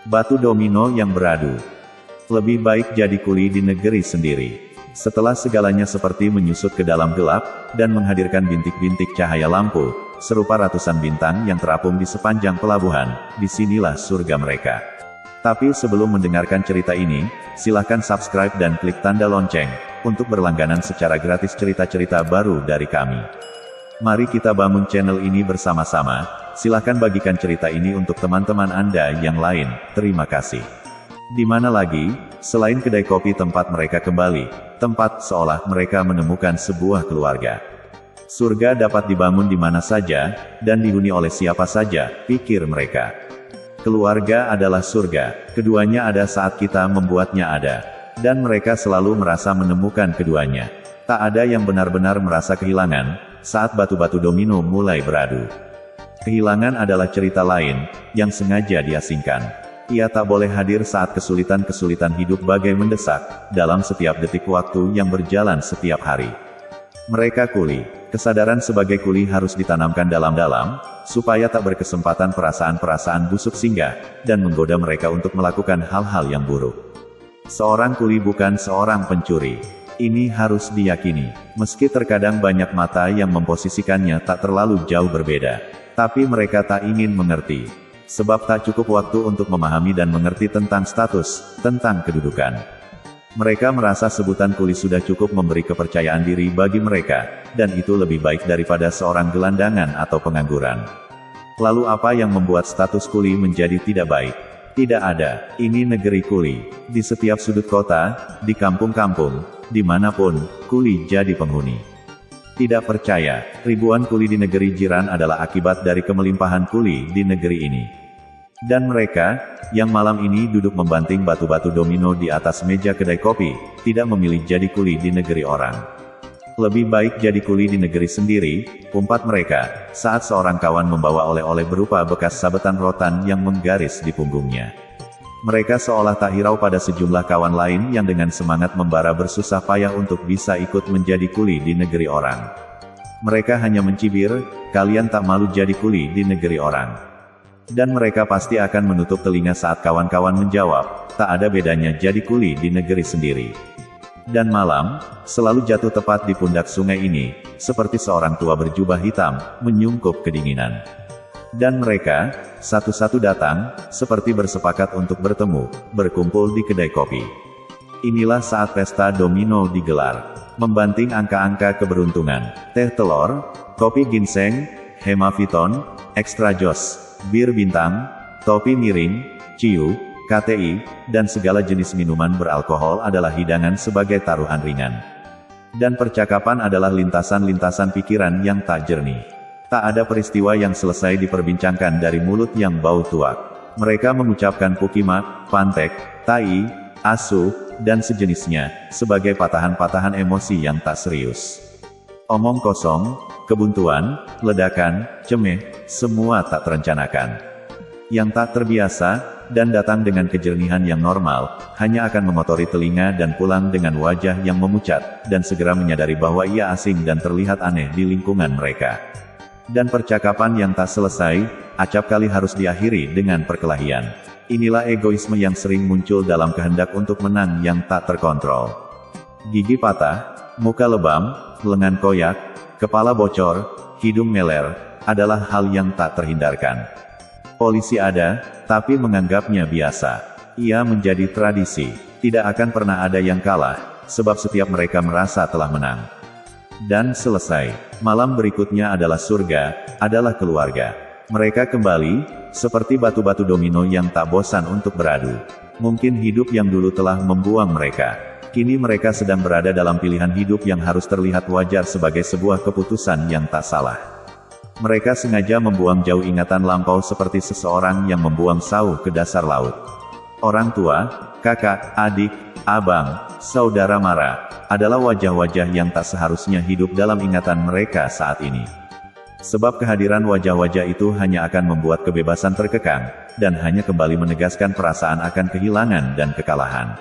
Batu domino yang beradu. Lebih baik jadi kuli di negeri sendiri. Setelah segalanya seperti menyusut ke dalam gelap, dan menghadirkan bintik-bintik cahaya lampu, serupa ratusan bintang yang terapung di sepanjang pelabuhan, disinilah surga mereka. Tapi sebelum mendengarkan cerita ini, silahkan subscribe dan klik tanda lonceng, untuk berlangganan secara gratis cerita-cerita baru dari kami. Mari kita bangun channel ini bersama-sama, silahkan bagikan cerita ini untuk teman-teman Anda yang lain, terima kasih. Di mana lagi, selain kedai kopi tempat mereka kembali, tempat seolah mereka menemukan sebuah keluarga. Surga dapat dibangun di mana saja, dan dihuni oleh siapa saja, pikir mereka. Keluarga adalah surga, keduanya ada saat kita membuatnya ada. Dan mereka selalu merasa menemukan keduanya. Tak ada yang benar-benar merasa kehilangan, saat batu-batu domino mulai beradu. Kehilangan adalah cerita lain, yang sengaja diasingkan. Ia tak boleh hadir saat kesulitan-kesulitan hidup bagai mendesak, dalam setiap detik waktu yang berjalan setiap hari. Mereka kuli. Kesadaran sebagai kuli harus ditanamkan dalam-dalam, supaya tak berkesempatan perasaan-perasaan busuk singgah, dan menggoda mereka untuk melakukan hal-hal yang buruk. Seorang kuli bukan seorang pencuri. Ini harus diyakini. Meski terkadang banyak mata yang memposisikannya tak terlalu jauh berbeda. Tapi mereka tak ingin mengerti. Sebab tak cukup waktu untuk memahami dan mengerti tentang status, tentang kedudukan. Mereka merasa sebutan kuli sudah cukup memberi kepercayaan diri bagi mereka, dan itu lebih baik daripada seorang gelandangan atau pengangguran. Lalu apa yang membuat status kuli menjadi tidak baik? Tidak ada. Ini negeri kuli. Di setiap sudut kota, di kampung-kampung, dimanapun, kuli jadi penghuni. Tidak percaya, ribuan kuli di negeri jiran adalah akibat dari kemelimpahan kuli di negeri ini. Dan mereka, yang malam ini duduk membanting batu-batu domino di atas meja kedai kopi, tidak memilih jadi kuli di negeri orang. Lebih baik jadi kuli di negeri sendiri, umpat mereka, saat seorang kawan membawa oleh-oleh berupa bekas sabetan rotan yang menggaris di punggungnya. Mereka seolah tak hirau pada sejumlah kawan lain yang dengan semangat membara bersusah payah untuk bisa ikut menjadi kuli di negeri orang. Mereka hanya mencibir, kalian tak malu jadi kuli di negeri orang. Dan mereka pasti akan menutup telinga saat kawan-kawan menjawab, tak ada bedanya jadi kuli di negeri sendiri. Dan malam, selalu jatuh tepat di pundak sungai ini, seperti seorang tua berjubah hitam, menyungkup kedinginan. Dan mereka, satu-satu datang, seperti bersepakat untuk bertemu, berkumpul di kedai kopi. Inilah saat pesta domino digelar. Membanting angka-angka keberuntungan, teh telur, kopi ginseng, hemaviton, extra jos, bir bintang, topi miring, ciu, KTI, dan segala jenis minuman beralkohol adalah hidangan sebagai taruhan ringan. Dan percakapan adalah lintasan-lintasan pikiran yang tak jernih. Tak ada peristiwa yang selesai diperbincangkan dari mulut yang bau tuak. Mereka mengucapkan pukimak, pantek, tai, asu, dan sejenisnya, sebagai patahan-patahan emosi yang tak serius. Omong kosong, kebuntuan, ledakan, cemeh, semua tak terencanakan. Yang tak terbiasa, dan datang dengan kejernihan yang normal, hanya akan mengotori telinga dan pulang dengan wajah yang memucat, dan segera menyadari bahwa ia asing dan terlihat aneh di lingkungan mereka. Dan percakapan yang tak selesai, acap kali harus diakhiri dengan perkelahian. Inilah egoisme yang sering muncul dalam kehendak untuk menang yang tak terkontrol. Gigi patah, muka lebam, lengan koyak, kepala bocor, hidung meler, adalah hal yang tak terhindarkan. Polisi ada, tapi menganggapnya biasa. Ia menjadi tradisi. Tidak akan pernah ada yang kalah, sebab setiap mereka merasa telah menang. Dan selesai. Malam berikutnya adalah surga, adalah keluarga. Mereka kembali, seperti batu-batu domino yang tak bosan untuk beradu. Mungkin hidup yang dulu telah membuang mereka. Kini mereka sedang berada dalam pilihan hidup yang harus terlihat wajar sebagai sebuah keputusan yang tak salah. Mereka sengaja membuang jauh ingatan lampau seperti seseorang yang membuang sauh ke dasar laut. Orang tua, kakak, adik, abang, saudara mara, adalah wajah-wajah yang tak seharusnya hidup dalam ingatan mereka saat ini. Sebab kehadiran wajah-wajah itu hanya akan membuat kebebasan terkekang, dan hanya kembali menegaskan perasaan akan kehilangan dan kekalahan.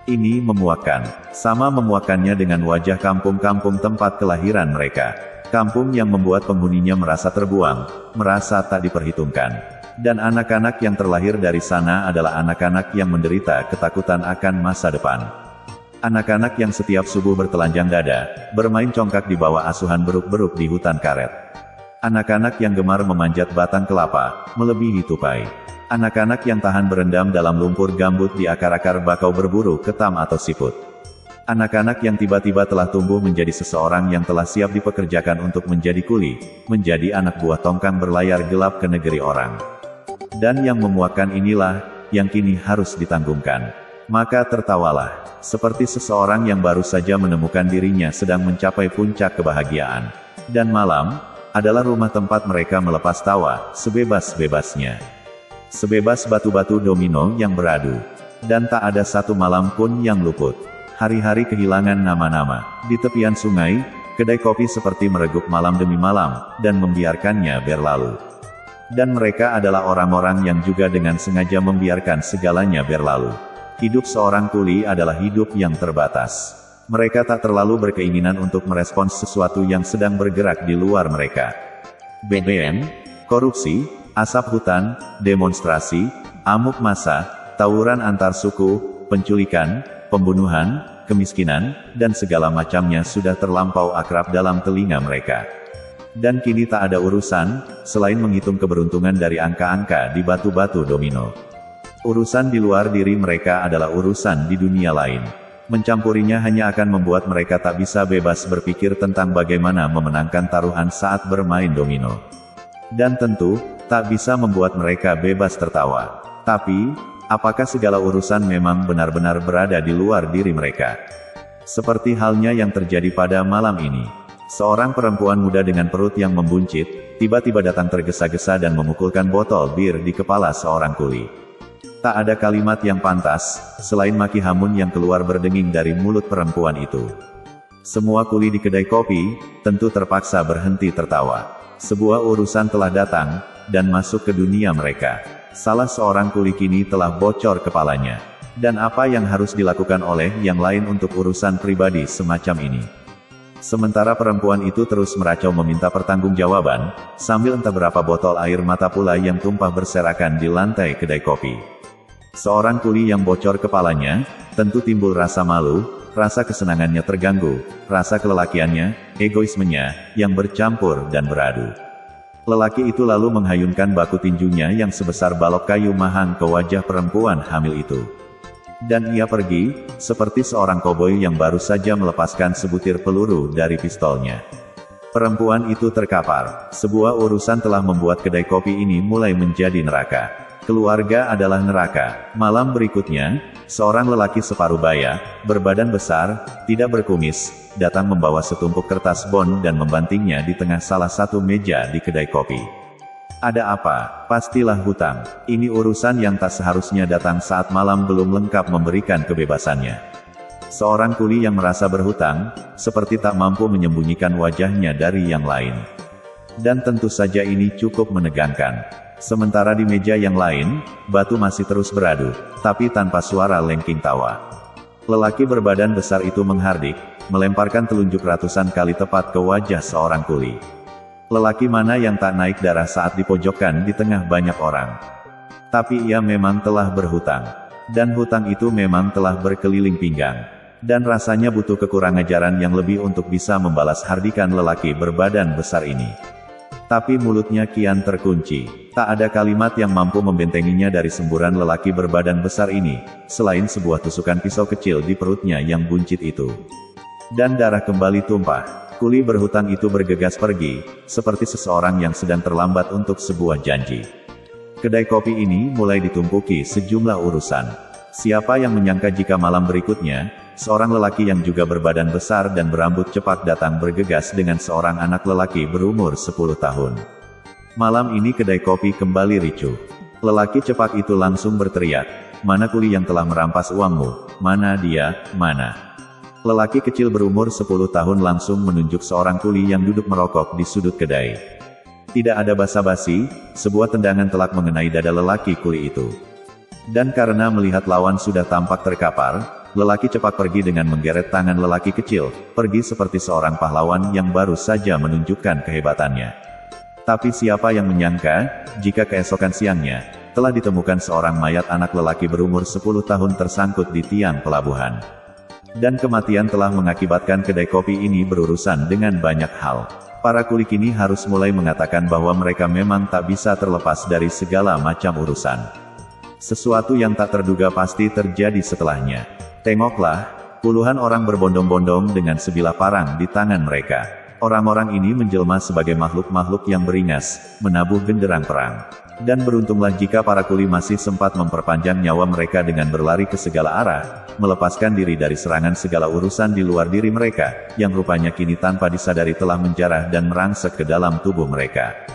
Ini memuakkan. Sama memuakannya dengan wajah kampung-kampung tempat kelahiran mereka. Kampung yang membuat penghuninya merasa terbuang, merasa tak diperhitungkan. Dan anak-anak yang terlahir dari sana adalah anak-anak yang menderita ketakutan akan masa depan. Anak-anak yang setiap subuh bertelanjang dada, bermain congkak di bawah asuhan beruk-beruk di hutan karet. Anak-anak yang gemar memanjat batang kelapa, melebihi tupai. Anak-anak yang tahan berendam dalam lumpur gambut di akar-akar bakau berburu ketam atau siput. Anak-anak yang tiba-tiba telah tumbuh menjadi seseorang yang telah siap dipekerjakan untuk menjadi kuli, menjadi anak buah tongkang berlayar gelap ke negeri orang. Dan yang memuakkan inilah, yang kini harus ditanggungkan. Maka tertawalah, seperti seseorang yang baru saja menemukan dirinya sedang mencapai puncak kebahagiaan. Dan malam, adalah rumah tempat mereka melepas tawa, sebebas-bebasnya. Sebebas batu-batu domino yang beradu. Dan tak ada satu malam pun yang luput. Hari-hari kehilangan nama-nama. Di tepian sungai, kedai kopi seperti meregup malam demi malam, dan membiarkannya berlalu. Dan mereka adalah orang-orang yang juga dengan sengaja membiarkan segalanya berlalu. Hidup seorang kuli adalah hidup yang terbatas. Mereka tak terlalu berkeinginan untuk merespons sesuatu yang sedang bergerak di luar mereka. BBM, korupsi, asap hutan, demonstrasi, amuk massa, tawuran antar suku, penculikan, pembunuhan, kemiskinan, dan segala macamnya sudah terlampau akrab dalam telinga mereka. Dan kini tak ada urusan, selain menghitung keberuntungan dari angka-angka di batu-batu domino. Urusan di luar diri mereka adalah urusan di dunia lain. Mencampurinya hanya akan membuat mereka tak bisa bebas berpikir tentang bagaimana memenangkan taruhan saat bermain domino. Dan tentu, tak bisa membuat mereka bebas tertawa. Tapi, apakah segala urusan memang benar-benar berada di luar diri mereka? Seperti halnya yang terjadi pada malam ini. Seorang perempuan muda dengan perut yang membuncit, tiba-tiba datang tergesa-gesa dan memukulkan botol bir di kepala seorang kuli. Tak ada kalimat yang pantas, selain maki hamun yang keluar berdenging dari mulut perempuan itu. Semua kuli di kedai kopi, tentu terpaksa berhenti tertawa. Sebuah urusan telah datang, dan masuk ke dunia mereka. Salah seorang kuli kini telah bocor kepalanya. Dan apa yang harus dilakukan oleh yang lain untuk urusan pribadi semacam ini? Sementara perempuan itu terus meracau meminta pertanggungjawaban, sambil entah berapa botol air mata pula yang tumpah berserakan di lantai kedai kopi. Seorang kuli yang bocor kepalanya, tentu timbul rasa malu, rasa kesenangannya terganggu, rasa kelelakiannya, egoismenya, yang bercampur dan beradu. Lelaki itu lalu menghayunkan baku tinjunya yang sebesar balok kayu mahang ke wajah perempuan hamil itu. Dan ia pergi, seperti seorang koboi yang baru saja melepaskan sebutir peluru dari pistolnya. Perempuan itu terkapar. Sebuah urusan telah membuat kedai kopi ini mulai menjadi neraka. Keluarga adalah neraka. Malam berikutnya, seorang lelaki separuh baya, berbadan besar, tidak berkumis, datang membawa setumpuk kertas bond dan membantingnya di tengah salah satu meja di kedai kopi. Ada apa? Pastilah hutang. Ini urusan yang tak seharusnya datang saat malam belum lengkap memberikan kebebasannya. Seorang kuli yang merasa berhutang, seperti tak mampu menyembunyikan wajahnya dari yang lain. Dan tentu saja ini cukup menegangkan. Sementara di meja yang lain, batu masih terus beradu, tapi tanpa suara lengking tawa. Lelaki berbadan besar itu menghardik, melemparkan telunjuk ratusan kali tepat ke wajah seorang kuli. Lelaki mana yang tak naik darah saat dipojokkan di tengah banyak orang. Tapi ia memang telah berhutang. Dan hutang itu memang telah berkeliling pinggang. Dan rasanya butuh kekurang ajaran yang lebih untuk bisa membalas hardikan lelaki berbadan besar ini. Tapi mulutnya kian terkunci. Tak ada kalimat yang mampu membentenginya dari semburan lelaki berbadan besar ini, selain sebuah tusukan pisau kecil di perutnya yang buncit itu. Dan darah kembali tumpah. Kuli berhutang itu bergegas pergi, seperti seseorang yang sedang terlambat untuk sebuah janji. Kedai kopi ini mulai ditumpuki sejumlah urusan. Siapa yang menyangka jika malam berikutnya, seorang lelaki yang juga berbadan besar dan berambut cepat datang bergegas dengan seorang anak lelaki berumur 10 tahun. Malam ini kedai kopi kembali ricuh. Lelaki cepat itu langsung berteriak, "Mana kuli yang telah merampas uangmu? Mana dia, mana?" Lelaki kecil berumur 10 tahun langsung menunjuk seorang kuli yang duduk merokok di sudut kedai. Tidak ada basa-basi, sebuah tendangan telak mengenai dada lelaki kuli itu. Dan karena melihat lawan sudah tampak terkapar, lelaki cepat pergi dengan menggeret tangan lelaki kecil, pergi seperti seorang pahlawan yang baru saja menunjukkan kehebatannya. Tapi siapa yang menyangka, jika keesokan siangnya, telah ditemukan seorang mayat anak lelaki berumur 10 tahun tersangkut di tiang pelabuhan. Dan kematian telah mengakibatkan kedai kopi ini berurusan dengan banyak hal. Para kuli kini harus mulai mengatakan bahwa mereka memang tak bisa terlepas dari segala macam urusan. Sesuatu yang tak terduga pasti terjadi setelahnya. Tengoklah, puluhan orang berbondong-bondong dengan sebilah parang di tangan mereka. Orang-orang ini menjelma sebagai makhluk-makhluk yang beringas, menabuh genderang perang. Dan beruntunglah jika para kuli masih sempat memperpanjang nyawa mereka dengan berlari ke segala arah, melepaskan diri dari serangan segala urusan di luar diri mereka, yang rupanya kini tanpa disadari telah menjarah dan merangsek ke dalam tubuh mereka.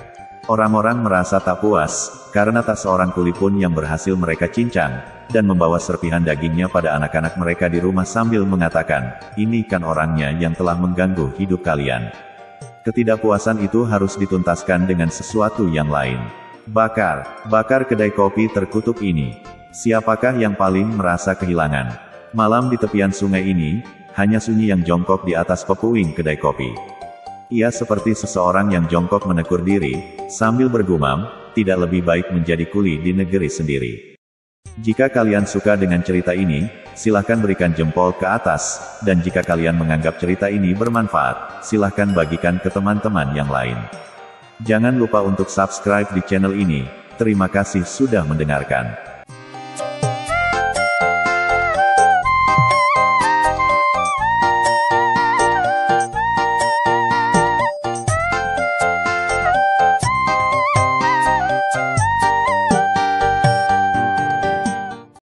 Orang-orang merasa tak puas, karena tak seorang kuli pun yang berhasil mereka cincang, dan membawa serpihan dagingnya pada anak-anak mereka di rumah sambil mengatakan, "Ini kan orangnya yang telah mengganggu hidup kalian." Ketidakpuasan itu harus dituntaskan dengan sesuatu yang lain. Bakar kedai kopi terkutuk ini. Siapakah yang paling merasa kehilangan? Malam di tepian sungai ini, hanya Sunyi yang jongkok di atas pepuing kedai kopi. Ia seperti seseorang yang jongkok menegur diri, sambil bergumam, tidak lebih baik menjadi kuli di negeri sendiri. Jika kalian suka dengan cerita ini, silahkan berikan jempol ke atas, dan jika kalian menganggap cerita ini bermanfaat, silahkan bagikan ke teman-teman yang lain. Jangan lupa untuk subscribe di channel ini. Terima kasih sudah mendengarkan.